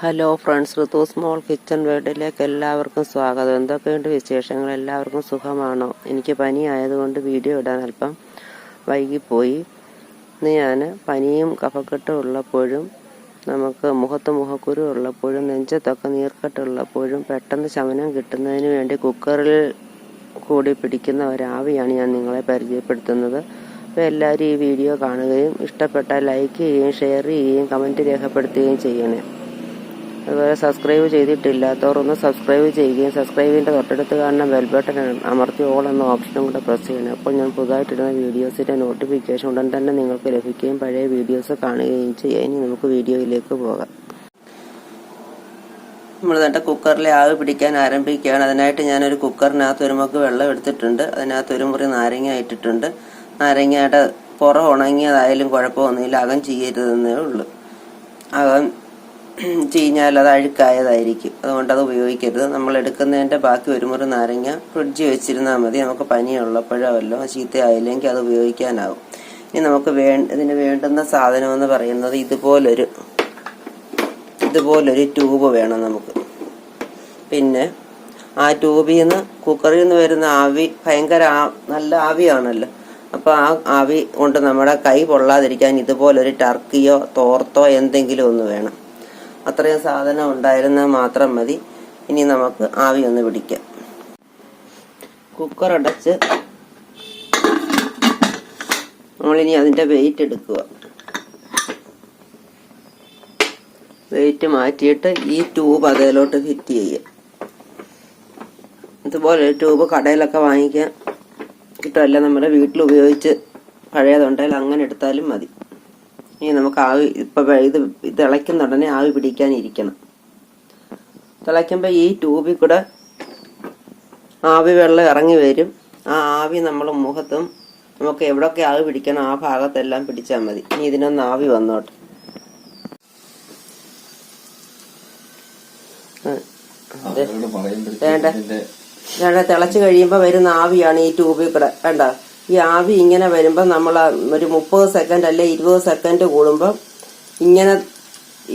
Hello friends, ഋതു small kitchen വേൾഡിലേക്ക് എല്ലാവർക്കും സ്വാഗതം. എന്തൊക്കെയുണ്ട് വിശേഷങ്ങൾ? എല്ലാവർക്കും സുഖമാണോ? എനിക്ക് പനി ആയതുകൊണ്ട് വീഡിയോ ഇടാൻ അല്പം വൈകിപ്പോയി. ഇന്ന് ഞാൻ പനിയും കഫക്കെട്ടും ഉള്ളപ്പോഴും, നമുക്ക് മുഖത്ത് മുഖക്കുരു ഉള്ളപ്പോഴും, നെഞ്ചത്തൊക്കെ നീർക്കെട്ടുള്ളപ്പോഴും പെട്ടെന്ന് ശമനം കിട്ടുന്നതിന് വേണ്ടി കുക്കറിൽ കൂടി പിടിക്കുന്ന ഒരാവിയാണ് ഞാൻ നിങ്ങളെ പരിചയപ്പെടുത്തുന്നത്. അപ്പോൾ എല്ലാവരും ഈ വീഡിയോ കാണുകയും ഇഷ്ടപ്പെട്ടാൽ ലൈക്ക് ചെയ്യുകയും ഷെയർ ചെയ്യുകയും കമൻറ്റ് രേഖപ്പെടുത്തുകയും ചെയ്യണേ. അതുപോലെ സബ്സ്ക്രൈബ് ചെയ്തിട്ടില്ലാത്തവർ ഒന്ന് സബ്സ്ക്രൈബ് ചെയ്യുകയും സബ്സ്ക്രൈബിൻ്റെ തൊട്ടടുത്ത് കാണുന്ന ബെൽ ബട്ടൺ അമർത്തി ഓൾ എന്ന ഓപ്ഷനും കൂടെ പ്രസ് ചെയ്യണം. അപ്പോൾ ഞാൻ പുതുതായിട്ടിടുന്ന വീഡിയോസിൻ്റെ നോട്ടിഫിക്കേഷൻ ഉടൻ തന്നെ നിങ്ങൾക്ക് ലഭിക്കുകയും പഴയ വീഡിയോസ് കാണുകയും ചെയ്യാം. ഇനി നമുക്ക് വീഡിയോയിലേക്ക് പോകാം. നമ്മൾ തന്നെ കുക്കറിലെ ആവി പിടിക്കാൻ ആരംഭിക്കുകയാണ്. അതിനായിട്ട് ഞാനൊരു കുക്കറിനകത്ത് ഒരു മഗ് വെള്ളം എടുത്തിട്ടുണ്ട്. അതിനകത്ത് ഒരു മുറി നാരങ്ങ ഇട്ടിട്ടുണ്ട്. നാരങ്ങയുടെ പുറം ഉണങ്ങിയതായാലും കുഴപ്പമൊന്നുമില്ല, അകം ചെയ്യരുതെന്നേ ഉള്ളൂ. അകം ചീഞ്ഞാൽ അത് അഴുക്കായതായിരിക്കും, അതുകൊണ്ട് അത് ഉപയോഗിക്കരുത്. നമ്മൾ എടുക്കുന്നതിൻ്റെ ബാക്കി ഒരു മുറി നാരങ്ങ ഫ്രിഡ്ജിൽ വെച്ചിരുന്നാൽ മതി. നമുക്ക് പനിയുള്ളപ്പോഴോ വല്ലോ ചീത്തയായില്ലെങ്കിൽ അത് ഉപയോഗിക്കാനാവും. ഇനി നമുക്ക് ഇതിന് വേണ്ടുന്ന സാധനം എന്ന് പറയുന്നത് ഇതുപോലൊരു ട്യൂബ് വേണം നമുക്ക്. പിന്നെ ആ ട്യൂബിൽ നിന്ന്, കുക്കറിൽ നിന്ന് വരുന്ന ആവി ഭയങ്കര നല്ല ആവിയാണല്ലോ. അപ്പോൾ ആ ആവി കൊണ്ട് നമ്മുടെ കൈ പൊള്ളാതിരിക്കാൻ ഇതുപോലൊരു ടർക്കിയോ തോർത്തോ എന്തെങ്കിലും ഒന്ന് വേണം. അത്രയും സാധനം ഉണ്ടായിരുന്നാൽ മാത്രം മതി. ഇനി നമുക്ക് ആവി ഒന്ന് പിടിക്കാം. കുക്കർ അടച്ച് നമ്മളിനി അതിൻ്റെ വെയിറ്റ് എടുക്കുക. വെയിറ്റ് മാറ്റിയിട്ട് ഈ ട്യൂബ് അതിലോട്ട് ഫിറ്റ് ചെയ്യുക. ഇതുപോലെ ഒരു ട്യൂബ് കടയിലൊക്കെ വാങ്ങിക്കാൻ കിട്ടുമല്ല, നമ്മുടെ വീട്ടിൽ ഉപയോഗിച്ച് പഴയതുണ്ടെങ്കിൽ അങ്ങനെ എടുത്താലും മതി. ഇനി നമുക്ക് ആവി ഇത് തിളയ്ക്കുന്ന ഉടനെ ആവി പിടിക്കാനിരിക്കണം. തിളയ്ക്കുമ്പോൾ ഈ ട്യൂബിൽ കൂടെ ആവി വെള്ളം ഇറങ്ങി വരും. ആ ആവി നമ്മൾ മുഖത്തും നമുക്ക് എവിടെയൊക്കെ ആവി പിടിക്കണം ആ ഭാഗത്തെല്ലാം പിടിച്ചാൽ മതി. ഇനി ഇതിനൊന്ന് ആവി വന്നോട്ടെ. വേണ്ട തിളച്ച് കഴിയുമ്പോൾ വരുന്ന ആവിയാണ് ഈ ട്യൂബിൽ കൂടെ. വേണ്ട, ഈ ആവി ഇങ്ങനെ വരുമ്പോൾ നമ്മൾ ഒരു 30 സെക്കൻഡ് അല്ലെ 20 സെക്കൻഡ് കൂടുമ്പോൾ ഇങ്ങനെ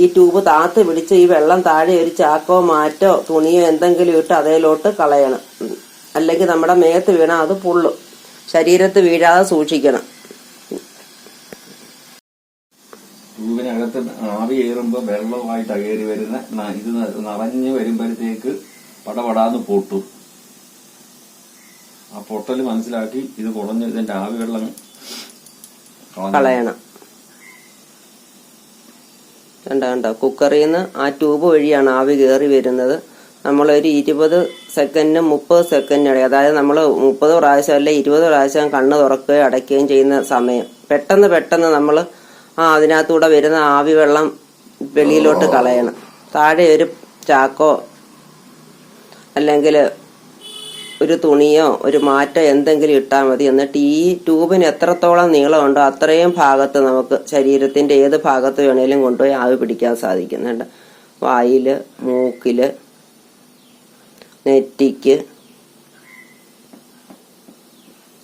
ഈ ട്യൂബ് താത്ത് പിടിച്ച് ഈ വെള്ളം താഴെ ഒരു ചാക്കോ മാറ്റോ തുണിയോ എന്തെങ്കിലും ഇട്ട് അതേലോട്ട് കളയണം. അല്ലെങ്കിൽ നമ്മുടെ മേത്ത് വീണാൽ അത് പൊള്ളും. ശരീരത്ത് വീഴാതെ സൂക്ഷിക്കണം. ട്യൂബിനകത്ത് ആവി കയറുമ്പോൾ വെള്ളമായിട്ട് കയറി വരുന്ന ഇത് നിറഞ്ഞു വരുമ്പോഴത്തേക്ക് പടപടാന്ന് പൊട്ടും. ആ പൊട്ടല് മനസ്സിലാക്കി ഇത് കുറഞ്ഞ് ഇതിന്റെ ആവി വെള്ളം കളയണം. കണ്ടോ, കുക്കറിൽ നിന്ന് ആ ട്യൂബ് വഴിയാണ് ആവി കയറി വരുന്നത്. നമ്മളൊരു 20 സെക്കൻഡിനും 30 സെക്കൻഡിനിടെ, അതായത് നമ്മൾ 30 പ്രാവശ്യം അല്ലെ 20 പ്രാവശ്യം കണ്ണ് തുറക്കുകയും അടയ്ക്കുകയും ചെയ്യുന്ന സമയം പെട്ടെന്ന് നമ്മൾ അതിനകത്തൂടെ വരുന്ന ആവി വെള്ളം വെളിയിലോട്ട് കളയണം. താഴെ ഒരു ചാക്കോ അല്ലെങ്കിൽ ഒരു തുണിയോ ഒരു മാറ്റോ എന്തെങ്കിലും ഇട്ടാൽ മതി. എന്നിട്ട് ഈ ട്യൂബിന് എത്രത്തോളം നീളമുണ്ടോ അത്രയും ഭാഗത്ത് നമുക്ക് ശരീരത്തിന്റെ ഏത് ഭാഗത്ത് വേണേലും കൊണ്ടുപോയി ആവി പിടിക്കാൻ സാധിക്കുന്നുണ്ട്. വായില്, മൂക്കില്, നെറ്റിക്ക്.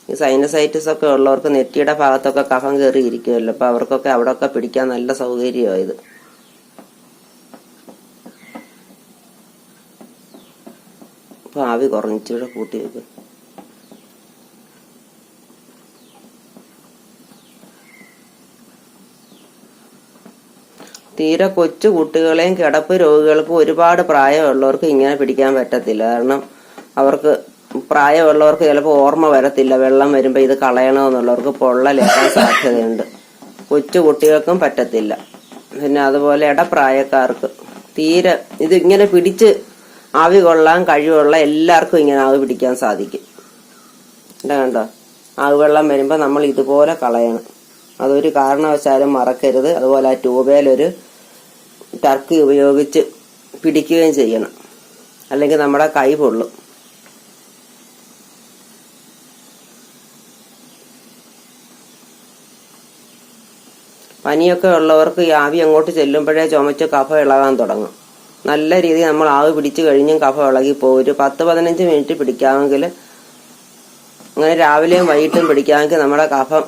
ഈ സൈനസൈറ്റിസ് ഒക്കെ ഉള്ളവർക്ക് നെറ്റിയുടെ ഭാഗത്തൊക്കെ കഫം കയറിയിരിക്കുമല്ലോ, അപ്പൊ അവർക്കൊക്കെ അവിടെയൊക്കെ പിടിക്കാൻ നല്ല സൗകര്യമായത്. അപ്പൊ ആവി കുറഞ്ഞിവിടെ കൂട്ടി വെക്കും. തീരെ കൊച്ചു കുട്ടികളെയും കിടപ്പ് രോഗികൾക്കും ഒരുപാട് പ്രായമുള്ളവർക്ക് ഇങ്ങനെ പിടിക്കാൻ പറ്റത്തില്ല. കാരണം അവർക്ക് പ്രായമുള്ളവർക്ക് ചിലപ്പോൾ ഓർമ്മ വരത്തില്ല. വെള്ളം വരുമ്പോൾ ഇത് കളയണമെന്നുള്ളവർക്ക് പൊള്ളലേക്കാൻ സാധ്യതയുണ്ട്. കൊച്ചു കുട്ടികൾക്കും പറ്റത്തില്ല. പിന്നെ അതുപോലെ ഇടപ്രായക്കാർക്ക് തീരെ ഇത് ഇങ്ങനെ പിടിച്ച് ആവി കൊള്ളാൻ കഴിവുള്ള എല്ലാവർക്കും ഇങ്ങനെ ആവി പിടിക്കാൻ സാധിക്കും. കണ്ടോ, ആവി വെള്ളം വരുമ്പോൾ നമ്മൾ ഇതുപോലെ കളയണം. അതൊരു കാരണവശാലും മറക്കരുത്. അതുപോലെ ആ ട്യൂബേലൊരു ടർക്കി ഉപയോഗിച്ച് പിടിക്കുകയും ചെയ്യണം, അല്ലെങ്കിൽ നമ്മുടെ കൈ പൊള്ളും. പനിയൊക്കെ ഉള്ളവർക്ക് ഈ ആവി അങ്ങോട്ട് ചെല്ലുമ്പോഴേ ചുമച്ച് കഫം ഇളകാൻ തുടങ്ങും. നല്ല രീതിയിൽ നമ്മൾ ആവി പിടിച്ചു കഴിഞ്ഞും കഫം ഇളകി പോകും. ഒരു 10-15 മിനിറ്റ് പിടിക്കാമെങ്കിൽ, അങ്ങനെ രാവിലെയും വൈകിട്ടും പിടിക്കാമെങ്കിൽ നമ്മുടെ കഫം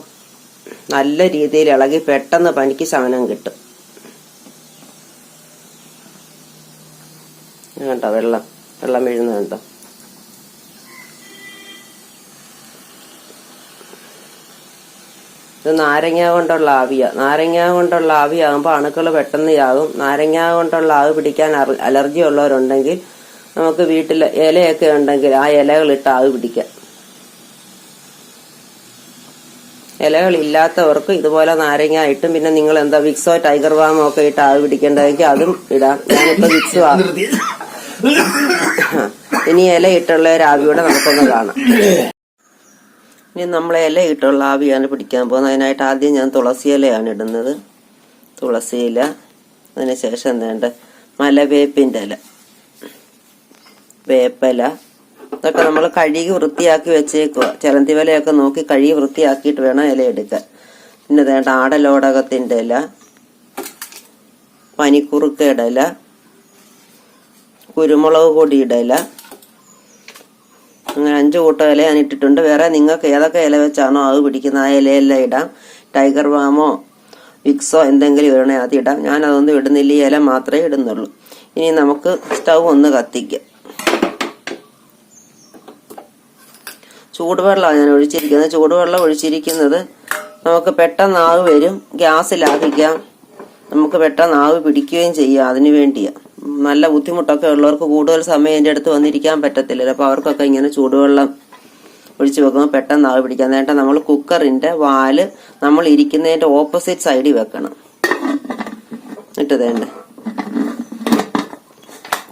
നല്ല രീതിയിൽ ഇളകി പെട്ടെന്ന് പനിക്ക് ശമനം കിട്ടും. കണ്ടോ വെള്ളം വീഴുന്നത് കണ്ടോ. ഇത് നാരങ്ങ കൊണ്ടുള്ള ആവിയാണ്. നാരങ്ങ കൊണ്ടുള്ള ആവിയാകുമ്പോൾ അണുക്കൾ പെട്ടെന്ന് ചാകും. നാരങ്ങ കൊണ്ടുള്ള ആവി പിടിക്കാൻ അലർജി ഉള്ളവരുണ്ടെങ്കിൽ നമുക്ക് വീട്ടിൽ ഇലയൊക്കെ ഉണ്ടെങ്കിൽ ആ ഇലകളിട്ട് ആവി പിടിക്കാം. ഇലകളില്ലാത്തവർക്ക് ഇതുപോലെ നാരങ്ങ ഇട്ടും പിന്നെ നിങ്ങൾ എന്താ വിക്സോ ടൈഗർ ബാമോ ഒക്കെ ഇട്ട് ആവി പിടിക്കേണ്ടതെങ്കിൽ അതും ഇടാം. ഞാനിപ്പോ വിക്സ് ഇനി ഇല ഇട്ടുള്ള ഒരു ആവിയോടെ നമുക്കൊന്ന് കാണാം. ഇനി നമ്മൾ ഇല ഇട്ടുള്ള ആവിയാണ് പിടിക്കാൻ പോകുന്നത്. അതിനായിട്ട് ആദ്യം ഞാൻ തുളസി ഇലയാണ് ഇടുന്നത്. തുളസി ഇല, അതിനുശേഷം വേണ്ട മലവേപ്പിൻ്റെ ഇല, വേപ്പില, ഇതൊക്കെ നമ്മൾ കഴുകി വൃത്തിയാക്കി വെച്ചേക്കുക. ചിലന്തി വലയൊക്കെ നോക്കി കഴുകി വൃത്തിയാക്കിയിട്ട് വേണം ഇല എടുക്കാൻ. പിന്നെ വേണ്ട ആടലോടകത്തിൻ്റെ ഇല, പനിക്കുറുക്കയുടെ ഇല, കുരുമുളക് പൊടിയുടെ ഇല, അങ്ങനെ 5 കൂട്ടം ഇല ഞാൻ ഇട്ടിട്ടുണ്ട്. വേറെ നിങ്ങൾക്ക് ഏതൊക്കെ ഇല വെച്ചാണോ അത് പിടിക്കുന്ന ആ ഇലയെല്ലാം ഇടാം. ടൈഗർ ബാമോ വിക്സോ എന്തെങ്കിലും ഇടണേ അത് ഇടാം. ഞാനതൊന്നും ഇടുന്നില്ല, ഈ ഇല മാത്രമേ ഇടുന്നുള്ളൂ. ഇനി നമുക്ക് സ്റ്റൗ ഒന്ന് കത്തിക്കാം. ചൂടുവെള്ളമാണ് ഞാൻ ഒഴിച്ചിരിക്കുന്നത്. ചൂടുവെള്ളം ഒഴിച്ചിരിക്കുന്നത് നമുക്ക് പെട്ടെന്ന് ആവ് വരും, ഗ്യാസ് ലാഭിക്കാം, നമുക്ക് പെട്ടെന്ന് ആവ് പിടിക്കുകയും ചെയ്യാം. അതിനു വേണ്ടിയാണ്. നല്ല ബുദ്ധിമുട്ടൊക്കെ ഉള്ളവർക്ക് കൂടുതൽ സമയം എൻ്റെ അടുത്ത് വന്നിരിക്കാൻ പറ്റത്തില്ലല്ലോ. അപ്പോൾ അവർക്കൊക്കെ ഇങ്ങനെ ചൂടുവെള്ളം ഒഴിച്ച് വെക്കുമ്പോൾ പെട്ടെന്ന് ആവ് പിടിക്കാം. നേട്ട നമ്മൾ കുക്കറിൻ്റെ വാല് നമ്മൾ ഇരിക്കുന്നതിൻ്റെ ഓപ്പോസിറ്റ് സൈഡിൽ വെക്കണം. എന്നിട്ട് വേണ്ട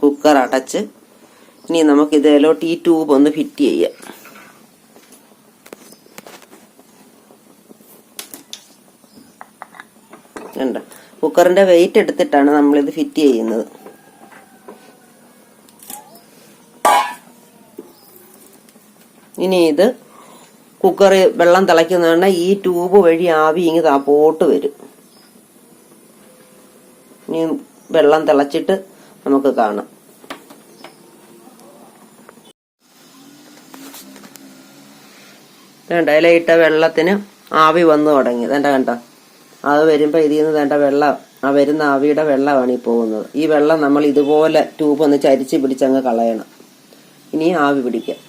കുക്കർ അടച്ച് ഇനി നമുക്ക് ഇതിലോട്ട് ഈ ട്യൂബ് ഒന്ന് ഫിറ്റ് ചെയ്യാം. കണ്ടോ, കുക്കറിന്റെ വെയിറ്റ് എടുത്തിട്ടാണ് നമ്മളിത് ഫിറ്റ് ചെയ്യുന്നത്. ഇനി ഇത് കുക്കർ വെള്ളം തിളയ്ക്കുന്നതുകൊണ്ട് ഈ ട്യൂബ് വഴി ആവി ഇങ്ങ് താപ്പോട്ട് വരും. ഇനി വെള്ളം തിളച്ചിട്ട് നമുക്ക് കാണാം. വേണ്ട ഇലയിട്ട വെള്ളത്തിന് ആവി വന്നു തുടങ്ങി. കണ്ടോ, അത് വരുമ്പോൾ ഇതിൽ നിന്ന് വേണ്ട വെള്ളം, ആ വരുന്ന ആവിയുടെ വെള്ളമാണ് ഈ പോകുന്നത്. ഈ വെള്ളം നമ്മൾ ഇതുപോലെ ട്യൂബ് ഒന്ന് ചരിച്ച് പിടിച്ചങ്ങ് കളയണം. ഇനി ആവി പിടിക്കാം.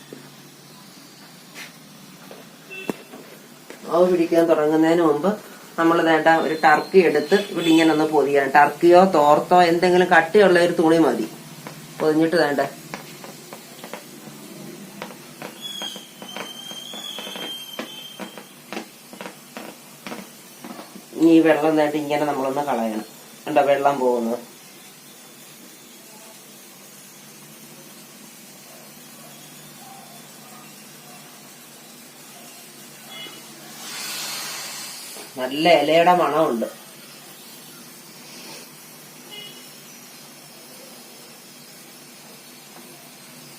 ആവി പിടിക്കാൻ തുടങ്ങുന്നതിന് മുമ്പ് നമ്മൾ വേണ്ട ഒരു ടർക്കി എടുത്ത് ഇവിടെ ഇങ്ങനെ ഒന്ന് പൊതിയണം. ടർക്കിയോ തോർത്തോ എന്തെങ്കിലും കട്ടിയുള്ള ഒരു തുണി മതി. പൊതിഞ്ഞിട്ട് വേണ്ട ഈ വെള്ളം നേട്ട് ഇങ്ങനെ നമ്മളൊന്ന് കളയണം. കണ്ടോ വെള്ളം പോകുന്നത്. നല്ല ഇലയുടെ മണമുണ്ട്.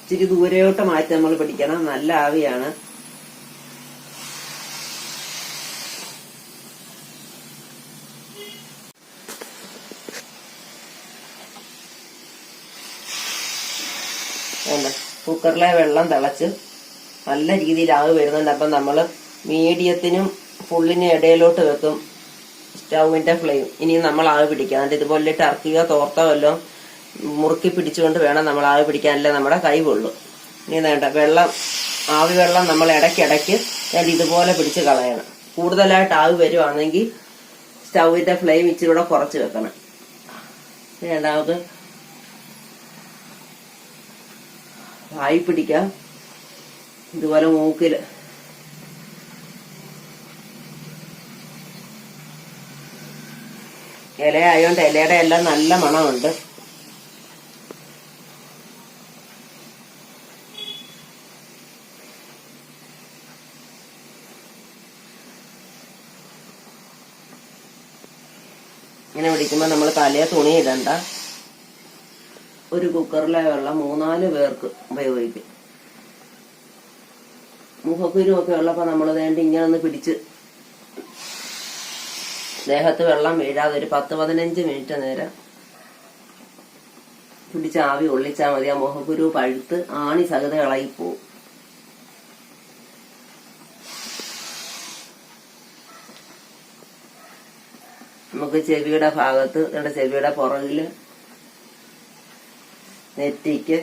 ഇച്ചിരി ദൂരെയോട്ട് മാറ്റി നമ്മൾ പിടിക്കണം. നല്ല ആവിയാണ്. കുക്കറിലെ വെള്ളം തിളച്ച് നല്ല രീതിയിൽ ആവി വരുന്നുണ്ട്. അപ്പം നമ്മൾ മീഡിയത്തിനും ഫുള്ളിനും ഇടയിലോട്ട് വെക്കും സ്റ്റൗവിന്റെ ഫ്ലെയിം. ഇനി നമ്മൾ ആവി പിടിക്കാം. എന്നിട്ട് ഇതുപോലെ ടർക്കിയോ തോർത്തോ വല്ലതും മുറുക്കി പിടിച്ചുകൊണ്ട് വേണം നമ്മൾ ആവി പിടിക്കാനല്ലേ നമ്മുടെ കൈ പൊള്ളു. ഇനി വേണ്ട ആവി വെള്ളം നമ്മൾ ഇടയ്ക്കിടയ്ക്ക് ഇതുപോലെ പിടിച്ച് കളയണം. കൂടുതലായിട്ട് ആവി വരുവാണെങ്കിൽ സ്റ്റൗവിന്റെ ഫ്ലെയിം ഇച്ചിരി കൂടെ കുറച്ച് വെക്കണം. രണ്ടാമത് ആയി പിടിക്കാം. ഇതുപോലെ മൂക്കില് ഇലയായോണ്ട് ഇലയുടെ എല്ലാം നല്ല മണമുണ്ട്. ഇങ്ങനെ പിടിക്കുമ്പോൾ നമ്മൾ തലയെ തുണി ഇടണ്ട. ഒരു കുക്കറിലെ വെള്ളം 3-4 പേർക്ക് ഉപയോഗിക്കും. മുഖക്കുരുമൊക്കെ ഉള്ളപ്പോൾ നമ്മൾ വേണ്ടി ഇങ്ങനെ ഒന്ന് പിടിച്ച് ദേഹത്ത് വെള്ളം വീഴാതെ ഒരു 10-15 മിനിറ്റ് നേരം പിടിച്ച് ആവി ഒള്ളിച്ചാൽ മതി. ആ മുഖക്കുരു പഴുത്ത് ആണി സഹിതം ഇളകിപ്പോവും. നമുക്ക് ചെവിയുടെ ഭാഗത്ത്, ചെവിയുടെ പുറകില് നെറ്റിക്ക്.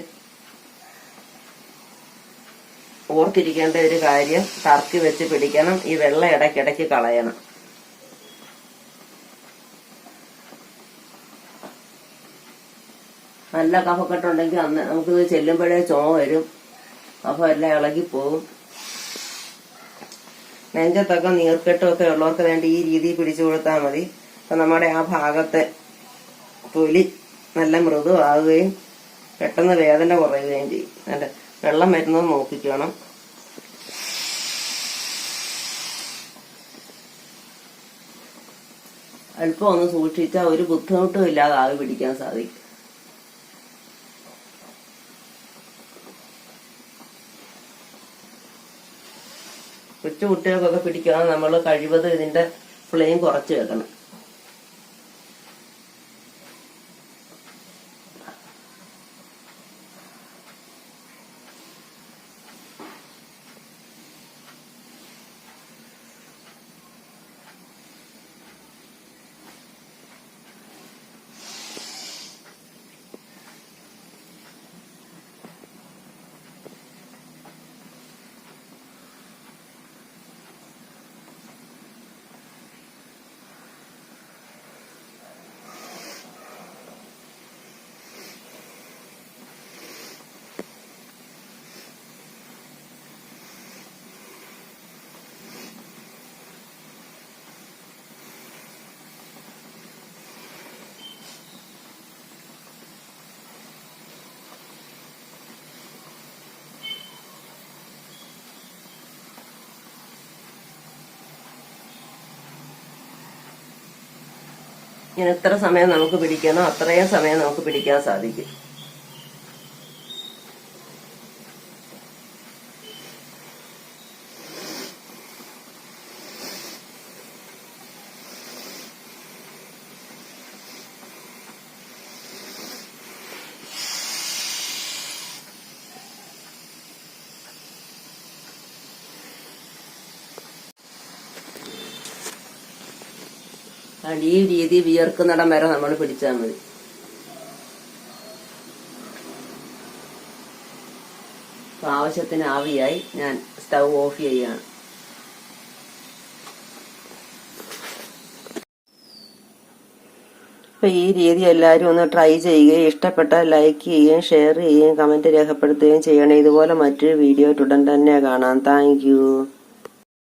ഓർത്തിരിക്കേണ്ട ഒരു കാര്യം, ടർക്കി വെച്ച് പിടിക്കണം. ഈ വെള്ളം ഇടയ്ക്കിടയ്ക്ക് കളയണം. നല്ല കഫക്കെട്ടുണ്ടെങ്കിൽ അന്ന് നമുക്കിത് ചെല്ലുമ്പോഴേ ചുമ വരും. കഫം എല്ലാം ഇളകിപ്പോവും. നെഞ്ചത്തൊക്കെ നീർക്കെട്ടുമൊക്കെ ഉള്ളവർക്ക് വേണ്ടി ഈ രീതി പിടിച്ചു കൊടുത്താൽ മതി. അപ്പൊ നമ്മുടെ ആ ഭാഗത്തെ തൊലി നല്ല മൃദുവാകുകയും പെട്ടെന്ന് വേദന കുറയുകയും ചെയ്യും. അല്ല, വെള്ളം വരുന്നത് നോക്കിക്കണം. അല്പം ഒന്ന് സൂക്ഷിച്ചാൽ ഒരു ബുദ്ധിമുട്ടും ഇല്ലാതെ ആവി പിടിക്കാൻ സാധിക്കും. കൊച്ചു കുട്ടികൾക്കൊക്കെ പിടിക്കണം. നമ്മൾ കഴിവതും ഇതിന്റെ ഫ്ലെയിം കുറച്ച് വെക്കണം. ഇങ്ങനെ എത്ര സമയം നമുക്ക് പിടിക്കണോ അത്രയും സമയം നമുക്ക് പിടിക്കാൻ സാധിക്കും. ഈ രീതി വിയർക്കുന്നിടം വരെ നമ്മൾ പിടിച്ചാൽ മതി. ആവശ്യത്തിന് ആവിയായി. ഞാൻ സ്റ്റൗ ഓഫ് ചെയ്യാണ്. അപ്പൊ ഈ രീതി എല്ലാവരും ഒന്ന് ട്രൈ ചെയ്യുകയും ഇഷ്ടപ്പെട്ടാൽ ലൈക്ക് ചെയ്യുകയും ഷെയർ ചെയ്യുകയും കമന്റ് രേഖപ്പെടുത്തുകയും ചെയ്യണം. ഇതുപോലെ മറ്റൊരു വീഡിയോ ഉടൻ തന്നെ കാണാം. Thank you.